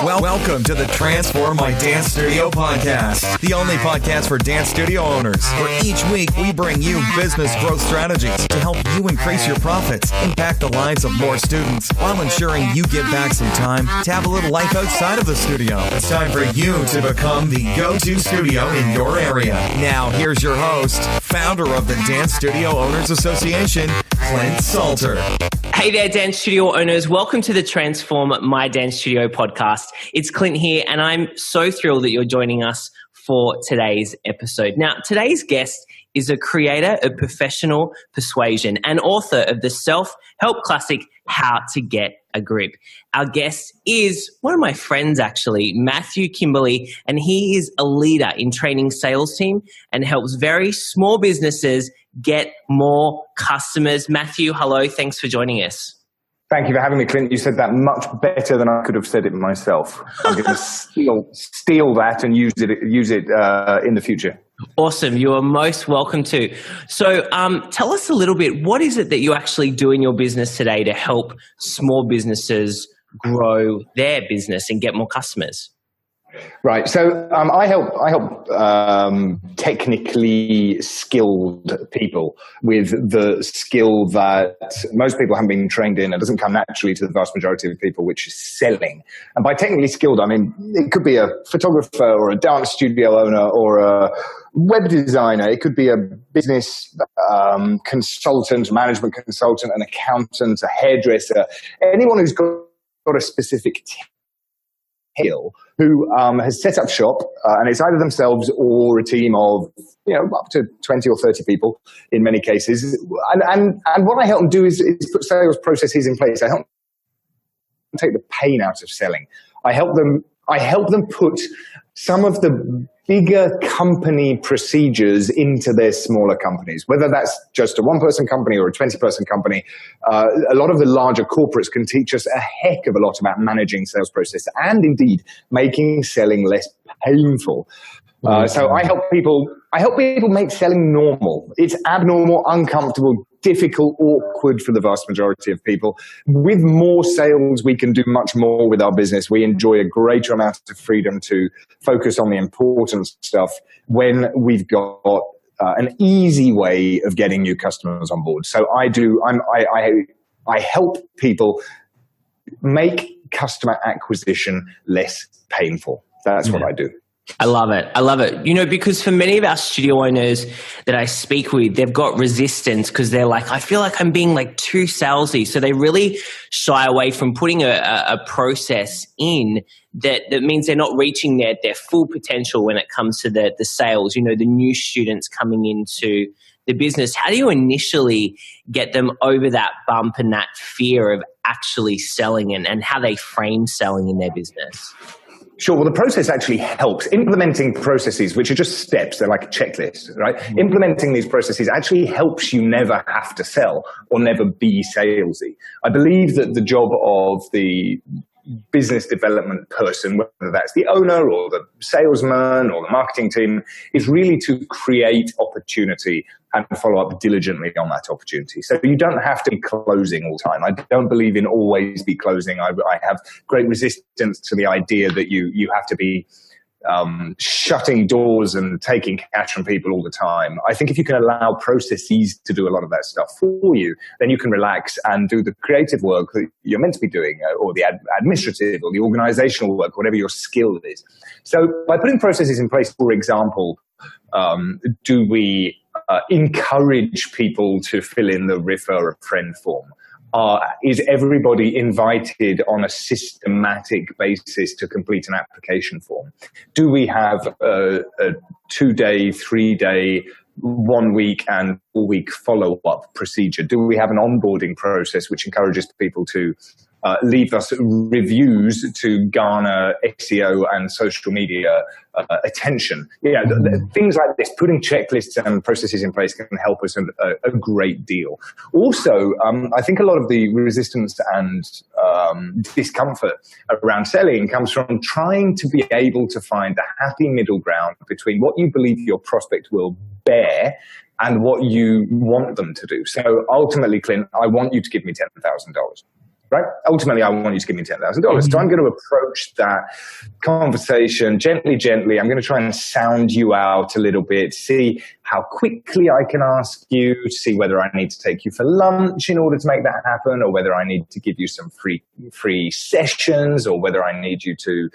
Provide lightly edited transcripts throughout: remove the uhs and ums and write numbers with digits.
Welcome to the Transform My Dance Studio podcast, the only podcast for dance studio owners, where each week we bring you business growth strategies to help you increase your profits, impact the lives of more students, while ensuring you get back some time to have a little life outside of the studio. It's time for you to become the go-to studio in your area. Now, here's your host, founder of the Dance Studio Owners Association, Clint Salter. Hey there, dance studio owners. Welcome to the Transform My Dance Studio podcast. It's Clint here, and I'm so thrilled that you're joining us for today's episode. Now, today's guest is a creator of professional persuasion and author of the self-help classic, How to Get a Grip. Our guest is one of my friends, actually, Matthew Kimberley, and he is a leader in training sales team and helps very small businesses get more customers. Matthew, hello. Thanks for joining us. Thank you for having me, Clint. You said that much better than I could have said it myself. I'm going to steal that and use it in the future. Awesome. You are most welcome to. So tell us a little bit, what is it that you actually do in your business today to help small businesses grow their business and get more customers? Right. So I help technically skilled people with the skill that most people haven't been trained in. It doesn't come naturally to the vast majority of people, which is selling. And by technically skilled, I mean, it could be a photographer or a dance studio owner or a web designer. It could be a business consultant, management consultant, an accountant, a hairdresser, anyone who's got a specific skill, who has set up shop, and it's either themselves or a team of, up to 20 or 30 people in many cases. And what I help them do is put sales processes in place. I help them take the pain out of selling. I help them put some of the bigger company procedures into their smaller companies, whether that's just a one-person company or a 20-person company. A lot of the larger corporates can teach us a heck of a lot about managing sales process and indeed making selling less painful. So I help people make selling normal. It's abnormal, uncomfortable, difficult, awkward for the vast majority of people. With more sales, we can do much more with our business. We enjoy a greater amount of freedom to focus on the important stuff when we've got an easy way of getting new customers on board. So I help people make customer acquisition less painful. That's what I do. I love it. I love it. Because for many of our studio owners that I speak with, they've got resistance because they're like, I feel like I'm being too salesy. So they really shy away from putting a process in that means they're not reaching their full potential when it comes to the sales, the new students coming into the business. How do you initially get them over that bump and that fear of actually selling and how they frame selling in their business? Sure. Well, the process actually helps. Implementing processes, which are just steps, they're like a checklist, right? Mm-hmm. Implementing these processes actually helps you never have to sell or never be salesy. I believe that the job of the business development person, whether that's the owner or the salesman or the marketing team, is really to create opportunity and follow up diligently on that opportunity. So you don't have to be closing all the time. I don't believe in always be closing. I have great resistance to the idea that you have to be shutting doors and taking cash from people all the time. I think if you can allow processes to do a lot of that stuff for you, then you can relax and do the creative work that you're meant to be doing, or the administrative or the organizational work, whatever your skill is. So by putting processes in place, for example, do we encourage people to fill in the refer a friend form? Is everybody invited on a systematic basis to complete an application form? Do we have a 2-day, 3-day, 1 week and 4-week follow-up procedure? Do we have an onboarding process which encourages people to leave us reviews to garner SEO and social media attention? Things like this, putting checklists and processes in place can help us a great deal. Also, I think a lot of the resistance and discomfort around selling comes from trying to be able to find a happy middle ground between what you believe your prospect will bear and what you want them to do. So ultimately, Clint, I want you to give me $10,000. right? Ultimately, I want you to give me $10,000. So I'm going to approach that conversation gently. I'm going to try and sound you out a little bit, see how quickly I can ask you, see whether I need to take you for lunch in order to make that happen, or whether I need to give you some free sessions, or whether I need you to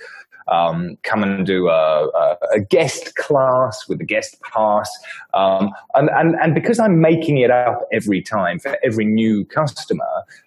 come and do a guest class with a guest pass. And because I'm making it up every time for every new customer,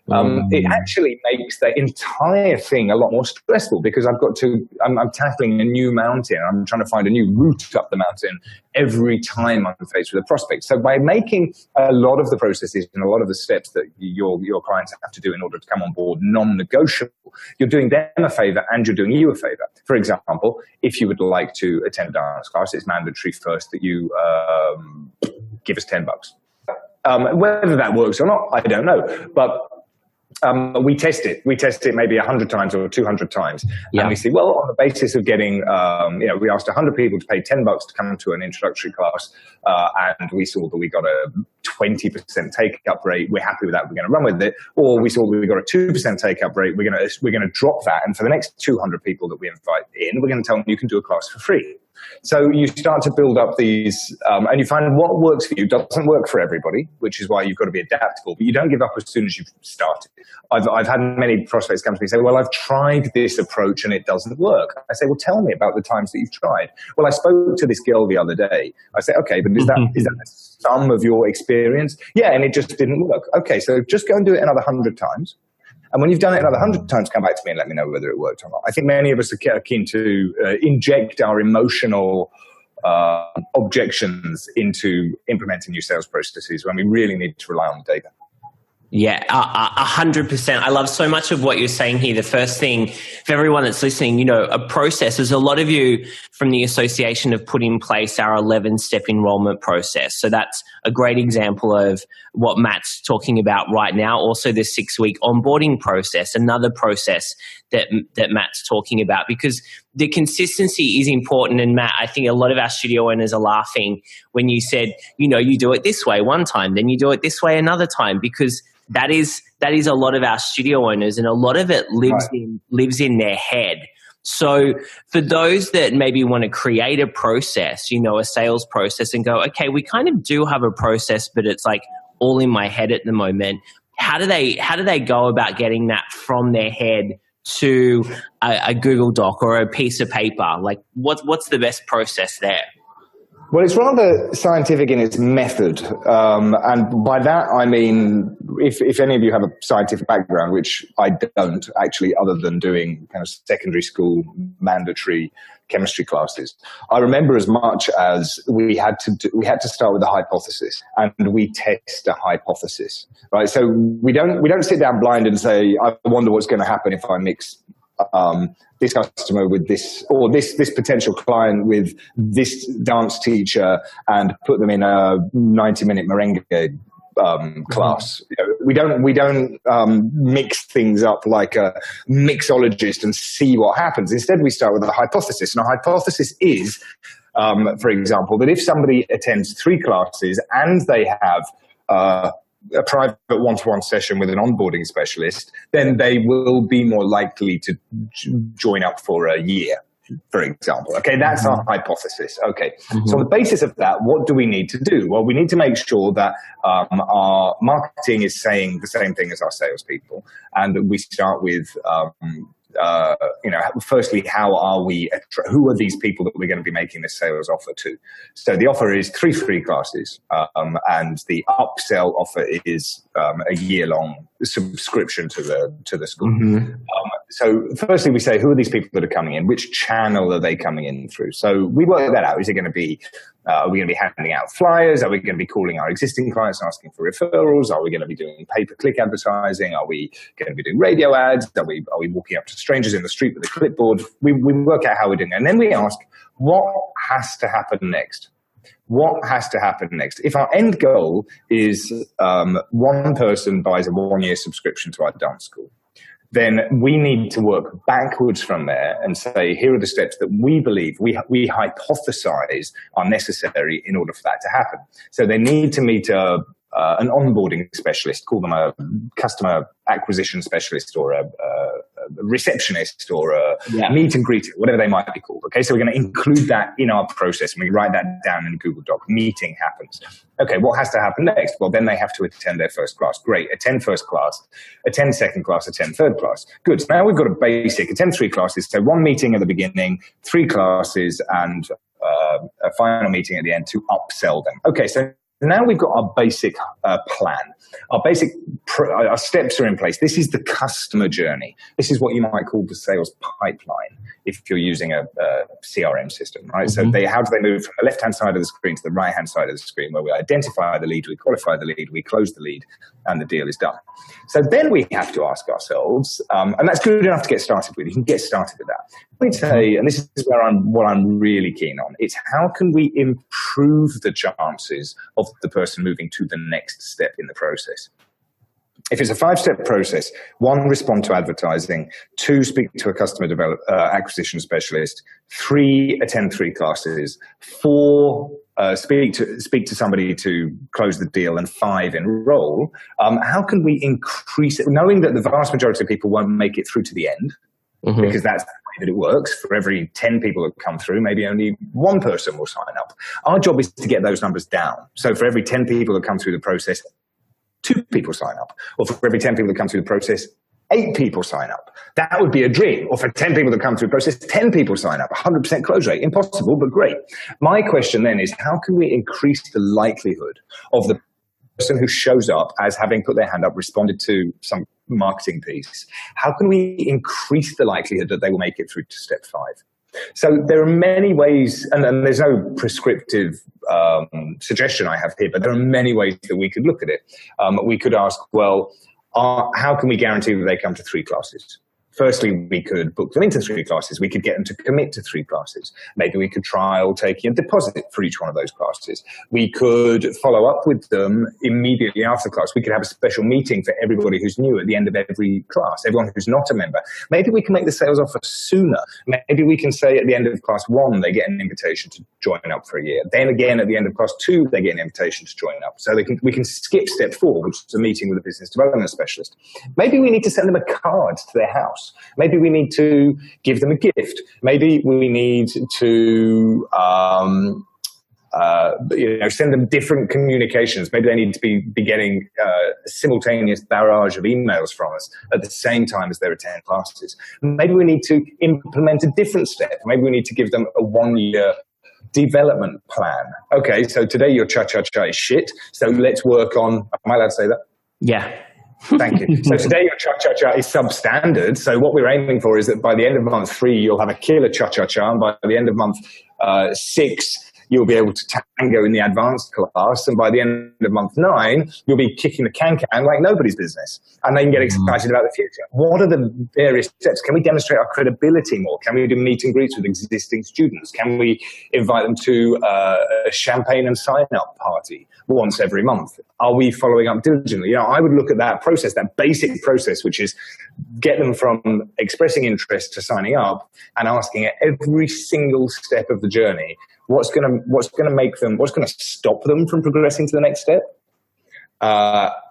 it actually makes the entire thing a lot more stressful, because I'm tackling a new mountain. I'm trying to find a new route up the mountain every time I'm faced with a prospect. So by making a lot of the processes and a lot of the steps that your clients have to do in order to come on board non-negotiable, you're doing them a favor and you're doing you a favor. For example, if you would like to attend a dance class, it's mandatory first that you give us $10. Whether that works or not, I don't know. But we test it. We test it maybe 100 times or 200 times. Yeah. And we see, well, on the basis of getting, we asked 100 people to pay $10 to come to an introductory class, and we saw that we got a 20% take-up rate. We're happy with that. We're going to run with it. Or we saw that we got a 2% take-up rate. We're going to drop that. And for the next 200 people that we invite in, we're going to tell them you can do a class for free. So you start to build up these, and you find what works for you doesn't work for everybody, which is why you've got to be adaptable. But you don't give up as soon as you've started. I've had many prospects come to me and say, well, I've tried this approach and it doesn't work. I say, well, tell me about the times that you've tried. Well, I spoke to this girl the other day. I say, okay, but is that the sum of your experience? Yeah, and it just didn't work. Okay, so just go and do it another 100 times. And when you've done it another 100 times, come back to me and let me know whether it worked or not. I think many of us are keen to inject our emotional objections into implementing new sales processes when we really need to rely on data. Yeah, 100%. I love so much of what you're saying here. The first thing for everyone that's listening, a process is a lot of you from the association have put in place our 11-step enrollment process. So that's a great example of what Matt's talking about right now. Also the 6-week onboarding process, another process that Matt's talking about, because the consistency is important. And Matt, I think a lot of our studio owners are laughing when you said, you do it this way one time, then you do it this way another time, because that is a lot of our studio owners, and a lot of it lives in their head. So for those that maybe want to create a process, a sales process, and go, okay, we kind of do have a process, but it's like all in my head at the moment. How do they go about getting that from their head to a Google Doc or a piece of paper? Like what's the best process there? Well, it's rather scientific in its method. And by that, I mean, if any of you have a scientific background, which I don't actually, other than doing kind of secondary school mandatory chemistry classes, I remember as much as we had to start with a hypothesis, and we test a hypothesis, right? So we don't sit down blind and say, I wonder what's going to happen if I mix this customer with this, or this potential client with this dance teacher, and put them in a 90-minute merengue class. We don't mix things up like a mixologist and see what happens. Instead, we start with a hypothesis, and a hypothesis is, for example, that if somebody attends 3 classes and they have a private one-to-one session with an onboarding specialist, then they will be more likely to join up for a year, for example. Okay, that's our hypothesis. Okay, so on the basis of that, what do we need to do? Well, we need to make sure that our marketing is saying the same thing as our salespeople, and we start with firstly, who are these people that we're going to be making this sales offer to? So the offer is 3 free classes, and the upsell offer is a year-long subscription to the school. So firstly, we say, who are these people that are coming in? Which channel are they coming in through? So we work that out. Is it going to be, are we going to be handing out flyers? Are we going to be calling our existing clients and asking for referrals? Are we going to be doing pay-per-click advertising? Are we going to be doing radio ads? Are we walking up to strangers in the street with a clipboard? We work out how we're doing it. And then we ask, what has to happen next? What has to happen next? If our end goal is one person buys a 1-year subscription to our dance school, then we need to work backwards from there and say, here are the steps that we believe, we hypothesize are necessary in order for that to happen. So they need to meet a an onboarding specialist, call them a customer acquisition specialist or a receptionist or a meet and greet, whatever they might be called. Okay, so we're going to include that in our process and we write that down in Google Doc. Meeting happens. Okay, what has to happen next? Well, then they have to attend their first class. Great, attend first class, attend second class, attend third class. Good, so now we've got a basic, attend 3 classes. So 1 meeting at the beginning, 3 classes, and a final meeting at the end to upsell them. Okay, so now we've got our basic plan. Our steps are in place. This is the customer journey. This is what you might call the sales pipeline if you're using a CRM system, right? Mm-hmm. So how do they move from the left-hand side of the screen to the right-hand side of the screen, where we identify the lead, we qualify the lead, we close the lead, and the deal is done. So then we have to ask ourselves, and that's good enough to get started with. You can get started with that. Let me say, and this is what I'm really keen on, it's how can we improve the chances of the person moving to the next step in the process. If it's a 5-step process, 1, respond to advertising, 2, speak to a customer acquisition specialist, 3, attend 3 classes, 4, speak to somebody to close the deal, and 5, enroll. How can we increase it, knowing that the vast majority of people won't make it through to the end, mm-hmm. because that's the way that it works. For every 10 people that come through, maybe only 1 person will sign up. Our job is to get those numbers down. So for every 10 people that come through the process, 2 people sign up. Or for every 10 people that come through the process, 8 people sign up. That would be a dream. Or for 10 people that come through the process, 10 people sign up. 100% close rate. Impossible, but great. My question then is, how can we increase the likelihood of the person who shows up as having put their hand up, responded to some marketing piece? How can we increase the likelihood that they will make it through to step 5? So there are many ways, and there's no prescriptive suggestion I have here, but there are many ways that we could look at it. We could ask, well, how can we guarantee that they come to 3 classes? Firstly, we could book them into 3 classes. We could get them to commit to 3 classes. Maybe we could trial taking a deposit for each one of those classes. We could follow up with them immediately after class. We could have a special meeting for everybody who's new at the end of every class, everyone who's not a member. Maybe we can make the sales offer sooner. Maybe we can say at the end of class 1, they get an invitation to join up for a year. Then again, at the end of class 2, they get an invitation to join up. So we can skip step 4, which is a meeting with a business development specialist. Maybe we need to send them a card to their house. Maybe we need to give them a gift. Maybe we need to send them different communications. Maybe they need to be getting a simultaneous barrage of emails from us at the same time as they attend classes. Maybe we need to implement a different step. Maybe we need to give them a 1-year development plan. Okay, so today your cha-cha-cha is shit, so let's work on, am I allowed to say that? Yeah. Thank you. So today your cha-cha-cha is substandard. So what we're aiming for is that by the end of month 3, you'll have a killer cha-cha-cha. And by the end of month 6, you'll be able to tango in the advanced class. And by the end of month 9, you'll be kicking the can-can like nobody's business. And they can get excited about the future. What are the various steps? Can we demonstrate our credibility more? Can we do meet and greets with existing students? Can we invite them to a champagne and sign-up party once every month? Are we following up diligently? I would look at that process, that basic process, which is get them from expressing interest to signing up and asking at every single step of the journey, what's going to stop them from progressing to the next step?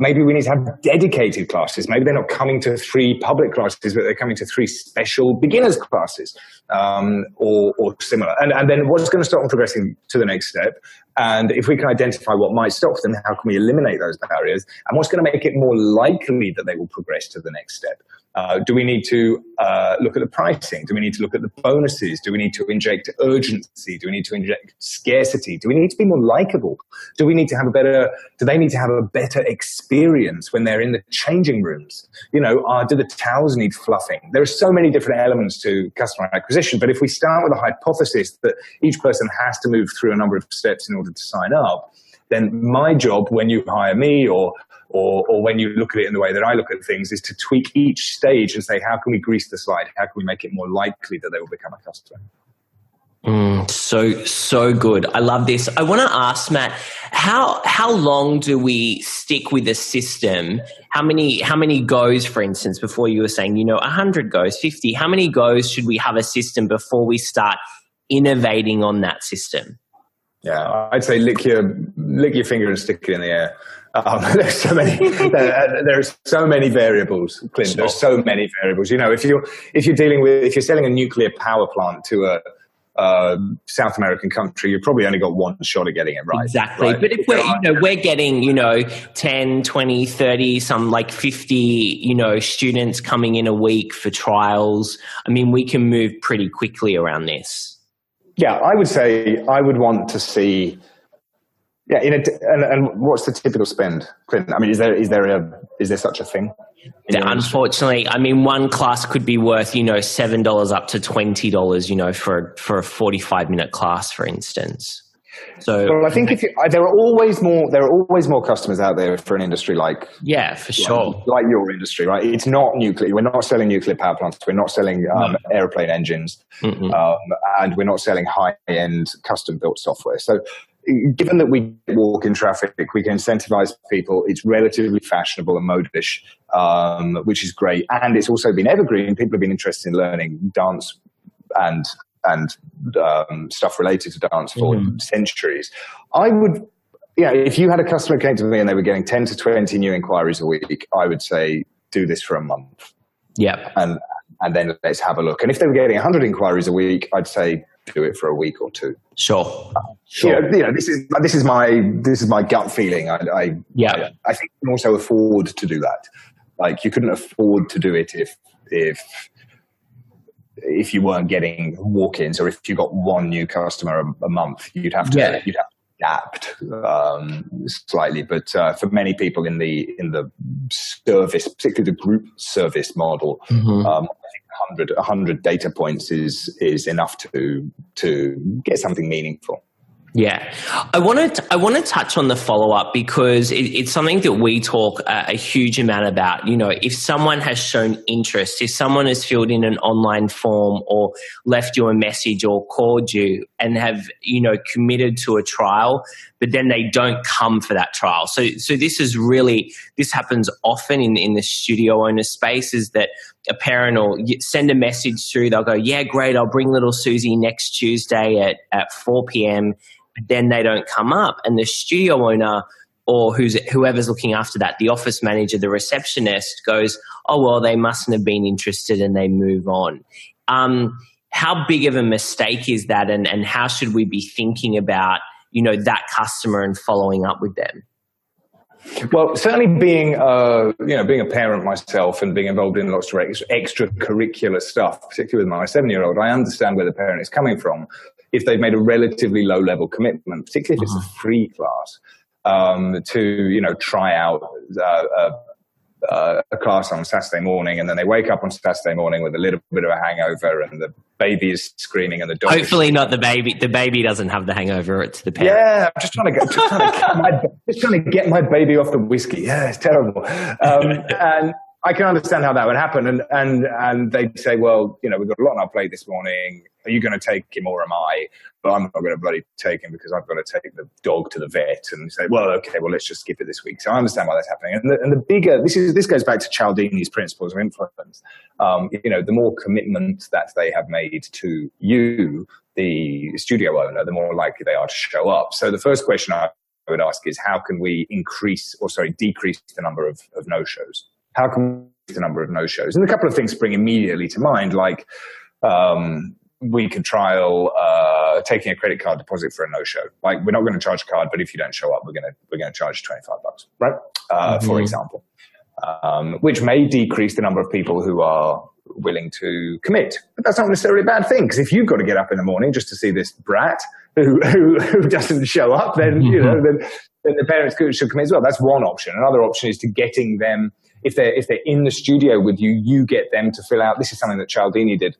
Maybe we need to have dedicated classes. Maybe they're not coming to 3 public classes, but they're coming to 3 special beginners classes, or similar. And then what's going to stop them progressing to the next step? And if we can identify what might stop them, how can we eliminate those barriers? And what's going to make it more likely that they will progress to the next step? Do we need to look at the pricing? Do we need to look at the bonuses? Do we need to inject urgency? Do we need to inject scarcity? Do we need to be more likable? Do they need to have a better experience when they're in the changing rooms? Do the towels need fluffing? There are so many different elements to customer acquisition, but if we start with a hypothesis that each person has to move through a number of steps in order to sign up, then my job when you hire me or when you look at it in the way that I look at things is to tweak each stage and say, how can we grease the slide? How can we make it more likely that they will become a customer? So good. I love this. I want to ask, Matt, how long do we stick with a system? How many goes, for instance, before you were saying, 100 goes, 50, how many goes should we have a system before we start innovating on that system? Yeah, I'd say lick your finger and stick it in the air. There's so many. There's so many variables, Clint. Sure. There's so many variables. If you're selling a nuclear power plant to a South American country, you've probably only got one shot at getting it right. Exactly. Right? But if we're getting, 10, 20, 30, some like 50, students coming in a week for trials, I mean, we can move pretty quickly around this. Yeah, I would say I would want to see. Yeah, and what's the typical spend, Clinton? I mean, is there such a thing? Unfortunately, I mean, one class could be worth, $7 up to $20, for a 45-minute class, for instance. So, well, I think there are always more customers out there for an industry like, yeah, for sure, like your industry, right? It's not nuclear. We're not selling nuclear power plants. We're not selling airplane engines, and we're not selling high-end custom-built software. So, given that we walk in traffic, we can incentivize people. It's relatively fashionable and modish, which is great. And it's also been evergreen. People have been interested in learning dance and stuff related to dance for centuries. I would, if you had a customer came to me and they were getting 10 to 20 new inquiries a week, I would say do this for a month. Yeah. And then let's have a look. And if they were getting 100 inquiries a week, I'd say do it for a week or two. Sure. This is my gut feeling. I think you can also afford to do that. Like, you couldn't afford to do it if you weren't getting walk-ins, or if you got one new customer a month, you'd have to adapt slightly. But for many people in the service, particularly the group service model, I think 100 data points is enough to get something meaningful. Yeah. I want to touch on the follow-up because it's something that we talk a huge amount about. If someone has shown interest, if someone has filled in an online form or left you a message or called you and have, committed to a trial, but then they don't come for that trial. So this happens often in the studio owner space, is that a parent will send a message through. They'll go, yeah, great, I'll bring little Susie next Tuesday at 4 p.m. But then they don't come up, and the studio owner or whoever's looking after that, the office manager, the receptionist, goes, oh, well, they mustn't have been interested, and they move on. How big of a mistake is that, and how should we be thinking about, that customer and following up with them? Well, certainly being a parent myself and being involved in lots of extracurricular stuff, particularly with my 7-year-old, I understand where the parent is coming from. If they've made a relatively low-level commitment, particularly if it's a free class, to try out a class on Saturday morning, and then they wake up on Saturday morning with a little bit of a hangover, and the baby is screaming, and the dog. Hopefully, not the baby. The baby doesn't have the hangover. It's the parent. Yeah, I'm just trying to get my baby off the whiskey. Yeah, it's terrible. And I can understand how that would happen, and they'd say, well, we've got a lot on our plate this morning. Are you going to take him or am I? But I'm not going to bloody take him because I've got to take the dog to the vet. And say, well, okay, well, let's just skip it this week. So I understand why that's happening. And the bigger, this goes back to Cialdini's principles of influence. The more commitment that they have made to you, the studio owner, the more likely they are to show up. So the first question I would ask is, how can we decrease the number of no-shows? How can we decrease the number of no-shows? And a couple of things spring immediately to mind, like we could trial taking a credit card deposit for a no-show. Like, we're not going to charge a card, but if you don't show up, we're going to charge you $25, right? For example, which may decrease the number of people who are willing to commit. But that's not necessarily a bad thing, because if you've got to get up in the morning just to see this brat who doesn't show up, then then the parents should commit as well. That's one option. Another option is to getting them, if they're in the studio with you, you get them to fill out. This is something that Cialdini did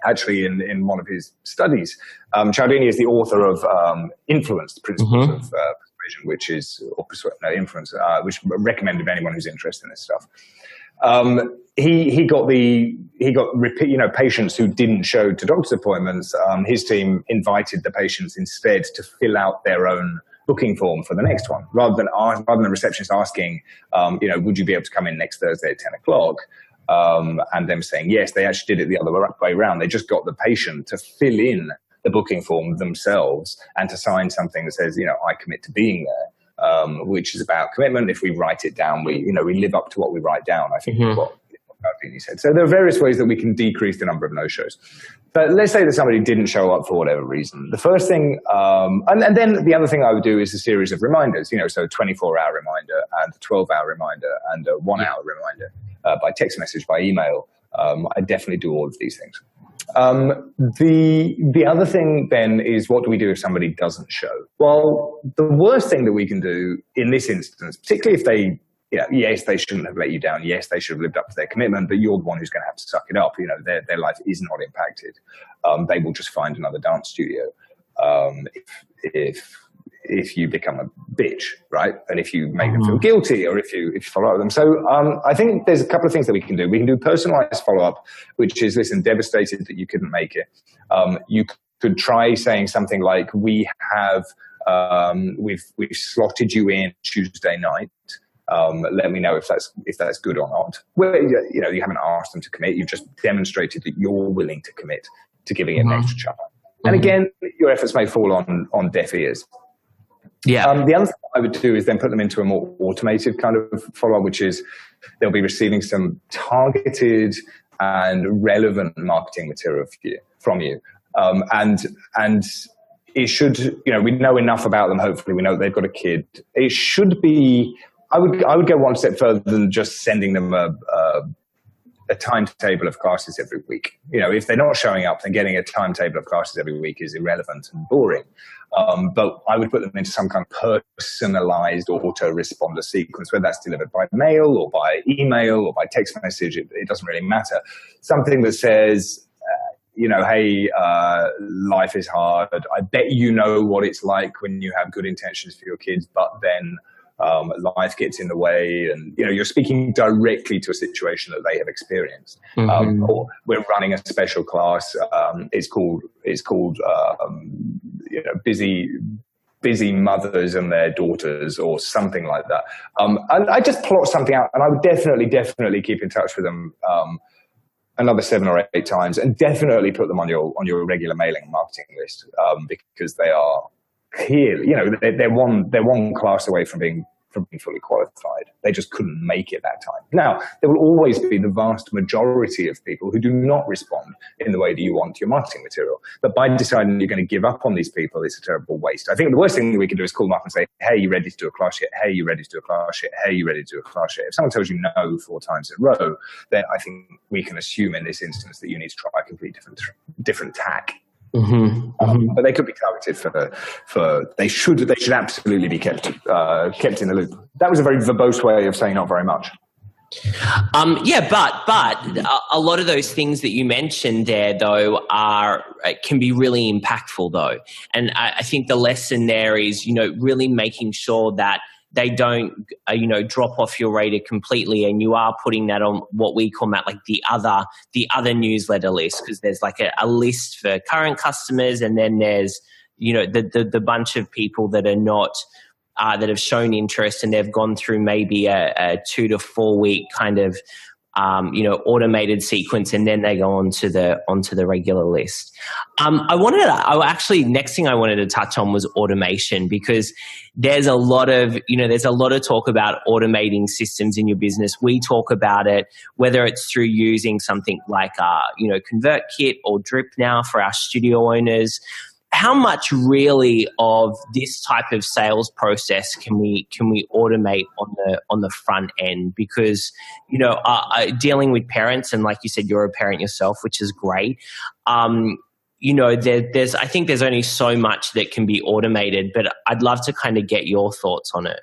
actually in one of his studies. Cialdini is the author of Influence, the Principles of Persuasion, which is Influence, which I recommend to anyone who's interested in this stuff. He got patients who didn't show to doctor's appointments. His team invited the patients instead to fill out their own booking form for the next one, rather than the receptionist asking, would you be able to come in next Thursday at 10 o'clock? And them saying yes. They actually did it the other way around. They just got the patient to fill in the booking form themselves and to sign something that says, I commit to being there. which is about commitment. If we write it down, we live up to what we write down, I think is what Gardini said. So there are various ways that we can decrease the number of no-shows. But let's say that somebody didn't show up for whatever reason. The first thing, and then the other thing I would do is a series of reminders, so a 24-hour reminder and a 12-hour reminder and a 1-hour reminder by text message, by email. I definitely do all of these things. The other thing then is, what do we do if somebody doesn't show? Well, the worst thing that we can do in this instance, particularly if they, yes, they shouldn't have let you down. Yes, they should have lived up to their commitment, but you're the one who's going to have to suck it up. Their life is not impacted. They will just find another dance studio if you become a bitch, right? And if you make them feel guilty, or if you follow up them. So I think there's a couple of things that we can do. We can do personalized follow-up, which is, listen, devastated that you couldn't make it. You could try saying something like, we've slotted you in Tuesday night. Let me know if that's good or not. Well, you haven't asked them to commit. You've just demonstrated that you're willing to commit to giving it an extra chance. And again, your efforts may fall on deaf ears. Yeah. The other thing I would do is then put them into a more automated kind of follow-up, which is they'll be receiving some targeted and relevant marketing material from you. And it should, we know enough about them. Hopefully we know they've got a kid. It should be, I would go one step further than just sending them a timetable of classes every week. If they're not showing up, then getting a timetable of classes every week is irrelevant and boring. But I would put them into some kind of personalized autoresponder sequence, whether that's delivered by mail or by email or by text message. It doesn't really matter. Something that says, hey, life is hard. I bet you know what it's like when you have good intentions for your kids, but then life gets in the way, and you're speaking directly to a situation that they have experienced. Or we're running a special class. It's called busy mothers and their daughters, or something like that. And I just plot something out, and I would definitely keep in touch with them another 7 or 8 times, and definitely put them on your regular mailing and marketing list, because they are clearly, they're one class away from being fully qualified. They just couldn't make it that time. Now, there will always be the vast majority of people who do not respond in the way that you want your marketing material. But by deciding you're going to give up on these people, it's a terrible waste. I think the worst thing that we can do is call them up and say, hey, you ready to do a class yet? Hey, you ready to do a class yet? Hey, you ready to do a class yet? If someone tells you no 4 times in a row, then I think we can assume in this instance that you need to try a completely different tack. But they could be targeted for they should absolutely be kept in the loop. That was a very verbose way of saying not very much. But a lot of those things that you mentioned there, though, can be really impactful, though. And I think the lesson there is, really making sure that they don't, drop off your radar completely, and you are putting that on what we call that, like the other newsletter list, because there's like a list for current customers, and then there's, the bunch of people that are not, that have shown interest, and they've gone through maybe a 2 to 4 week kind of, automated sequence, and then they go onto the regular list. Next thing I wanted to touch on was automation, because there's a lot of talk about automating systems in your business. We talk about it, whether it's through using something like, ConvertKit or Drip now for our studio owners. How much really of this type of sales process can we automate on the front end? Because dealing with parents, and like you said, you're a parent yourself, which is great. I think there's only so much that can be automated, but I'd love to kind of get your thoughts on it.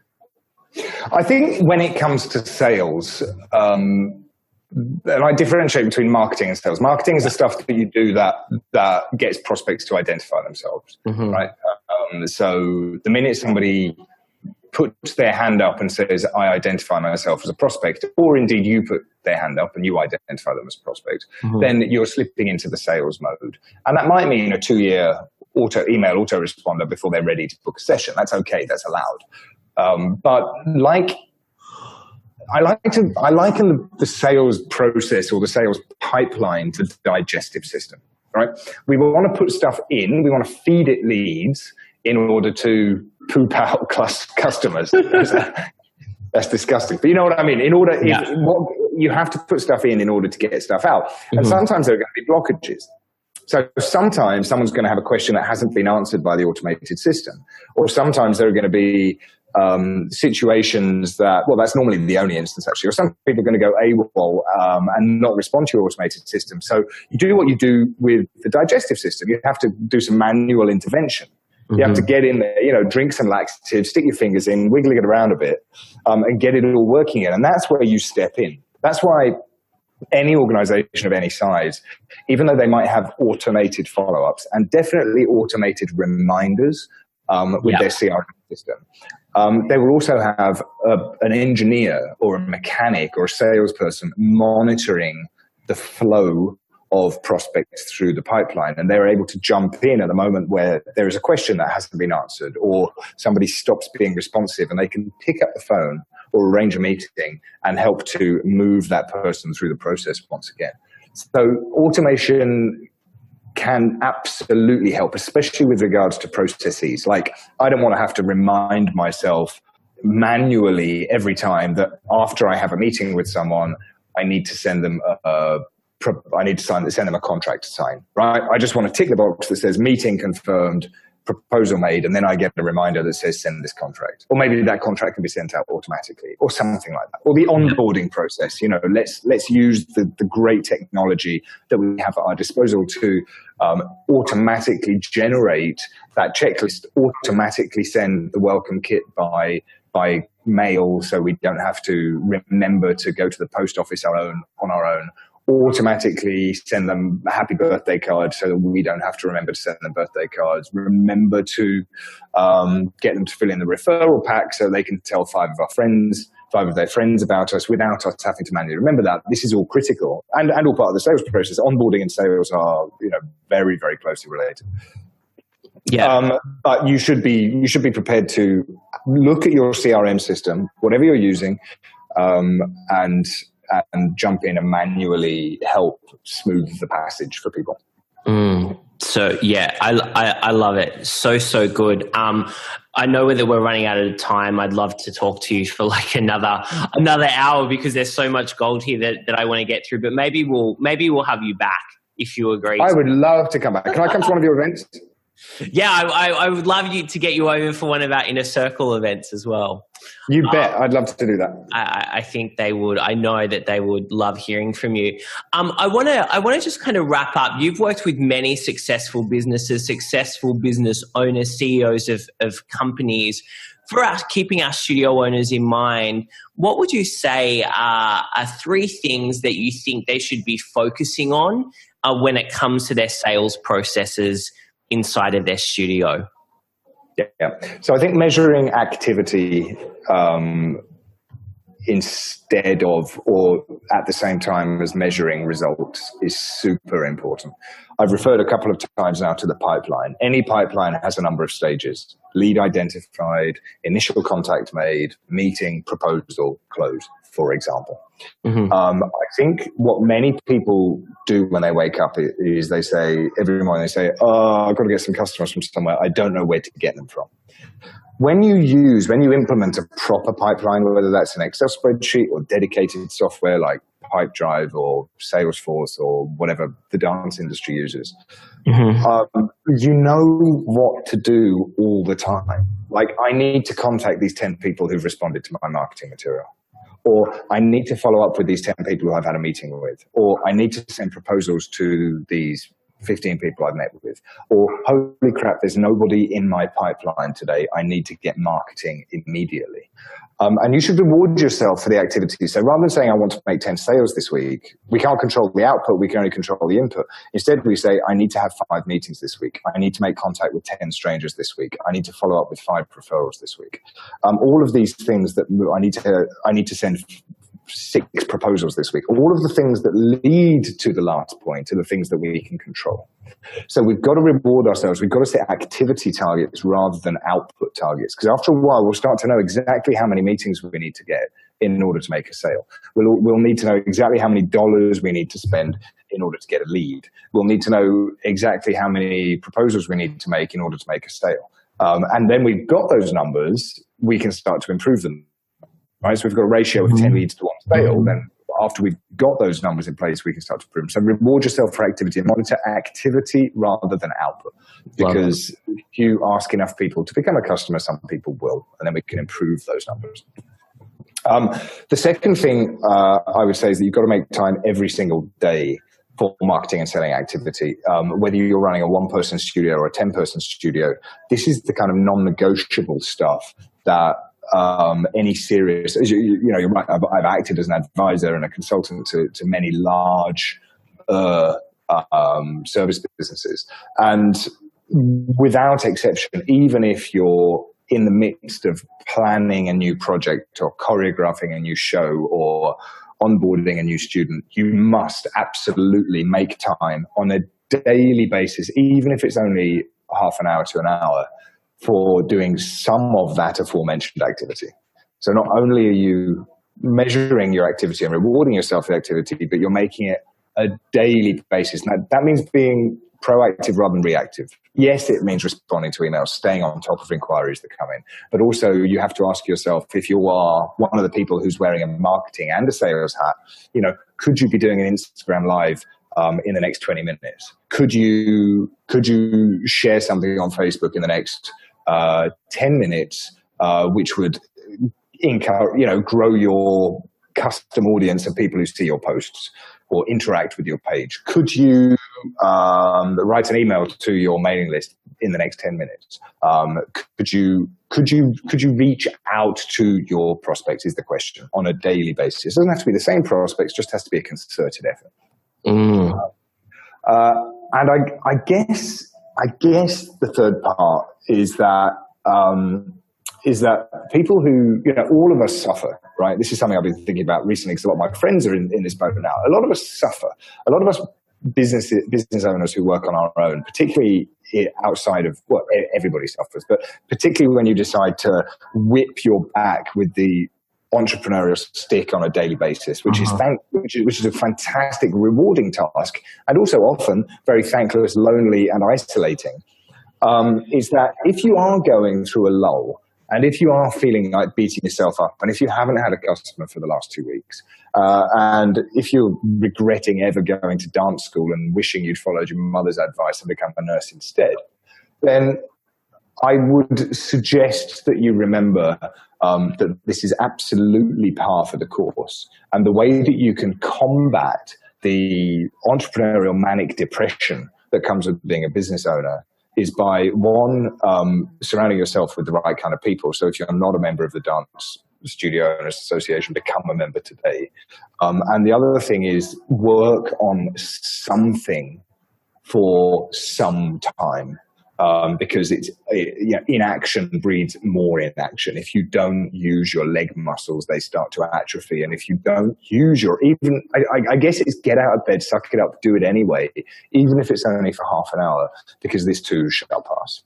I think when it comes to sales, and I differentiate between marketing and sales. Marketing is the stuff that you do that gets prospects to identify themselves, right? So the minute somebody puts their hand up and says, I identify myself as a prospect, or indeed you put their hand up and you identify them as a prospect, then you're slipping into the sales mode. And that might mean a 2-year email autoresponder before they're ready to book a session. That's okay. That's allowed. But I liken the sales process or the sales pipeline to the digestive system, right? We want to put stuff in, we want to feed it leads in order to poop out customers. That's disgusting. But you know what I mean? You have to put stuff in order to get stuff out. And sometimes there are going to be blockages. So sometimes someone's going to have a question that hasn't been answered by the automated system. Or sometimes there are going to be situations that's normally the only instance actually, or some people are going to go AWOL and not respond to your automated system. So you do what you do with the digestive system. You have to do some manual intervention. You have to get in there, drink some laxatives, stick your fingers in, wiggle it around a bit, and get it all working in. And that's where you step in. That's why any organization of any size, even though they might have automated follow-ups and definitely automated reminders with their CRM system, they will also have an engineer or a mechanic or a salesperson monitoring the flow of prospects through the pipeline, and they're able to jump in at the moment where there is a question that hasn't been answered or somebody stops being responsive, and they can pick up the phone or arrange a meeting and help to move that person through the process once again. So automation can absolutely help, especially with regards to processes. Like, I don't want to have to remind myself manually every time that after I have a meeting with someone, I need to send them send them a contract to sign, right? I just want to tick the box that says meeting confirmed, proposal made, and then I get a reminder that says send this contract. Or maybe that contract can be sent out automatically or something like that. Or the onboarding process, let's use the great technology that we have at our disposal to automatically generate that checklist, automatically send the welcome kit by mail so we don't have to remember to go to the post office on our own, automatically send them a happy birthday card so that we don't have to remember to send them birthday cards, remember to get them to fill in the referral pack so they can tell five of their friends about us without us having to manually remember that. This is all critical and all part of the sales process. Onboarding and sales are very, very closely related. Yeah. But you should be prepared to look at your CRM system, whatever you're using, and jump in and manually help smooth the passage for people. So yeah, I love it. So good. I know that we're running out of time. I'd love to talk to you for like another hour because there's so much gold here that I want to get through. But maybe we'll have you back if you agree. I would love to come back. Can I come to one of your events? Yeah, I would love to get you over for one of our Inner Circle events as well. You bet. I'd love to do that. I think they would. I know that they would love hearing from you. I want to just kind of wrap up. You've worked with many successful businesses, successful business owners, CEOs of companies. For us, keeping our studio owners in mind, what would you say are three things that you think they should be focusing on when it comes to their sales processes inside of their studio? Yeah. So I think measuring activity instead of or at the same time as measuring results is super important. I've referred a couple of times now to the pipeline. Any pipeline has a number of stages: lead identified, initial contact made, meeting, proposal, close, for example. I think what many people do when they wake up is they say, every morning they say, I've got to get some customers from somewhere. I don't know where to get them from. When you implement a proper pipeline, whether that's an Excel spreadsheet or dedicated software like Pipedrive or Salesforce or whatever the dance industry uses, you know what to do all the time. Like, I need to contact these 10 people who've responded to my marketing material. Or I need to follow up with these 10 people who I've had a meeting with. Or I need to send proposals to these 15 people I've met with. Or, holy crap, there's nobody in my pipeline today. I need to get marketing immediately. And you should reward yourself for the activity. So rather than saying, I want to make 10 sales this week, we can't control the output, we can only control the input. Instead, we say, I need to have 5 meetings this week. I need to make contact with 10 strangers this week. I need to follow up with 5 referrals this week. All of these things that I need to send 6 proposals this week. All of the things that lead to the last point are the things that we can control. So we've got to reward ourselves. We've got to set activity targets rather than output targets, because after a while we'll start to know exactly how many meetings we need to get in order to make a sale. We'll need to know exactly how many dollars we need to spend in order to get a lead. We'll need to know exactly how many proposals we need to make in order to make a sale. And then we've got those numbers, we can start to improve them. Right? So we've got a ratio of 10 leads to 1 sale. Then after we've got those numbers in place, we can start to improve them. So reward yourself for activity and monitor activity rather than output. Because if you ask enough people to become a customer, some people will, and then we can improve those numbers. The second thing I would say is that you've got to make time every single day for marketing and selling activity. Whether you're running a 1-person studio or a 10-person studio, this is the kind of non-negotiable stuff that any serious, you're right, I've acted as an advisor and a consultant to many large service businesses. And without exception, even if you're in the midst of planning a new project or choreographing a new show or onboarding a new student, you must absolutely make time on a daily basis, even if it's only half an hour to an hour, for doing some of that aforementioned activity. So not only are you measuring your activity and rewarding yourself for activity, but you're making it a daily basis. Now, that means being proactive rather than reactive. Yes, it means responding to emails, staying on top of inquiries that come in. But also you have to ask yourself, if you are one of the people who's wearing a marketing and a sales hat, could you be doing an Instagram live in the next 20 minutes? Could you share something on Facebook in the next 10 minutes, which would grow your custom audience of people who see your posts or interact with your page? Could you write an email to your mailing list in the next 10 minutes? Could you reach out to your prospects is the question on a daily basis. It doesn't have to be the same prospects, just has to be a concerted effort. And I guess the third part is that people who, all of us suffer, right? This is something I've been thinking about recently because a lot of my friends are in this boat now. A lot of us suffer. A lot of us business owners who work on our own, particularly outside of, everybody suffers, but particularly when you decide to whip your back with the entrepreneurial stick on a daily basis, which is a fantastic, rewarding task, and also often very thankless, lonely, and isolating. Is that if you are going through a lull, and if you are feeling like beating yourself up, and if you haven't had a customer for the last 2 weeks, and if you're regretting ever going to dance school and wishing you'd followed your mother's advice and become a nurse instead, then I would suggest that you remember that this is absolutely par for the course. And the way that you can combat the entrepreneurial manic depression that comes with being a business owner is by, one, surrounding yourself with the right kind of people. So if you're not a member of the Dance Studio Owners Association, become a member today. And the other thing is work on something for some time. Because inaction breeds more inaction. If you don't use your leg muscles, they start to atrophy. And if you don't use I guess it's get out of bed, suck it up, do it anyway, even if it's only for half an hour, because this too shall pass.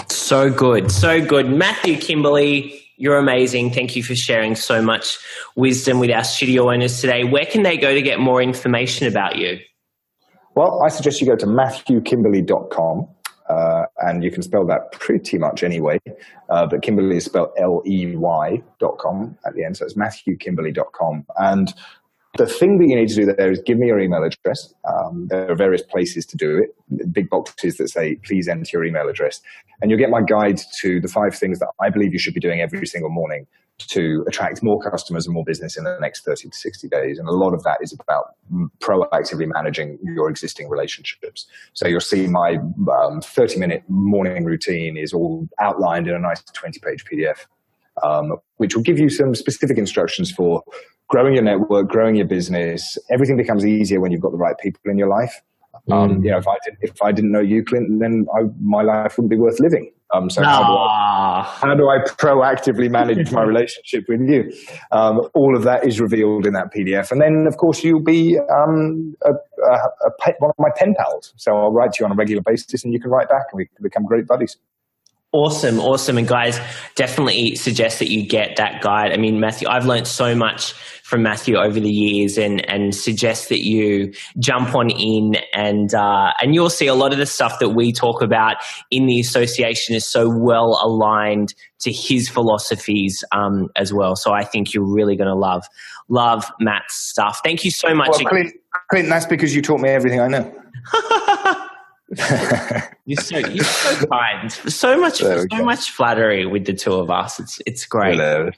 So good. So good. Matthew Kimberley, you're amazing. Thank you for sharing so much wisdom with our studio owners today. Where can they go to get more information about you? Well, I suggest you go to matthewkimberley.com. And you can spell that pretty much anyway, but Kimberley is spelled Ley.com at the end, so it's matthewkimberley.com. And the thing that you need to do there is give me your email address. There are various places to do it, big boxes that say, please enter your email address. And you'll get my guide to the 5 things that I believe you should be doing every single morning to attract more customers and more business in the next 30 to 60 days. And a lot of that is about proactively managing your existing relationships. So you'll see my 30-minute morning routine is all outlined in a nice 20-page PDF, which will give you some specific instructions for growing your network, growing your business. Everything becomes easier when you've got the right people in your life. If I didn't know you, Clinton, then my life wouldn't be worth living. So how do I proactively manage my relationship with you? All of that is revealed in that PDF. And then, of course, you'll be one of my pen pals. So I'll write to you on a regular basis and you can write back and we can become great buddies. Awesome. And guys, definitely suggest that you get that guide. I mean, Matthew, I've learned so much from Matthew over the years, and suggest that you jump on in and you'll see a lot of the stuff that we talk about in the association is so well aligned to his philosophies as well. So I think you're really going to love Matt's stuff. Thank you so much. Well, Clint, that's because you taught me everything I know. You're so kind. So much flattery with the two of us. It's great. Hello.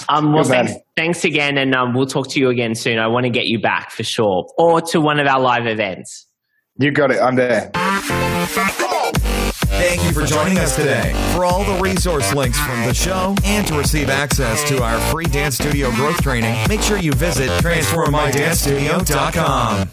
Well, thanks again, and we'll talk to you again soon. I want to get you back for sure, or to one of our live events. You got it. I'm there. Thank you for joining us today. For all the resource links from the show and to receive access to our free dance studio growth training, make sure you visit transformmydancestudio.com.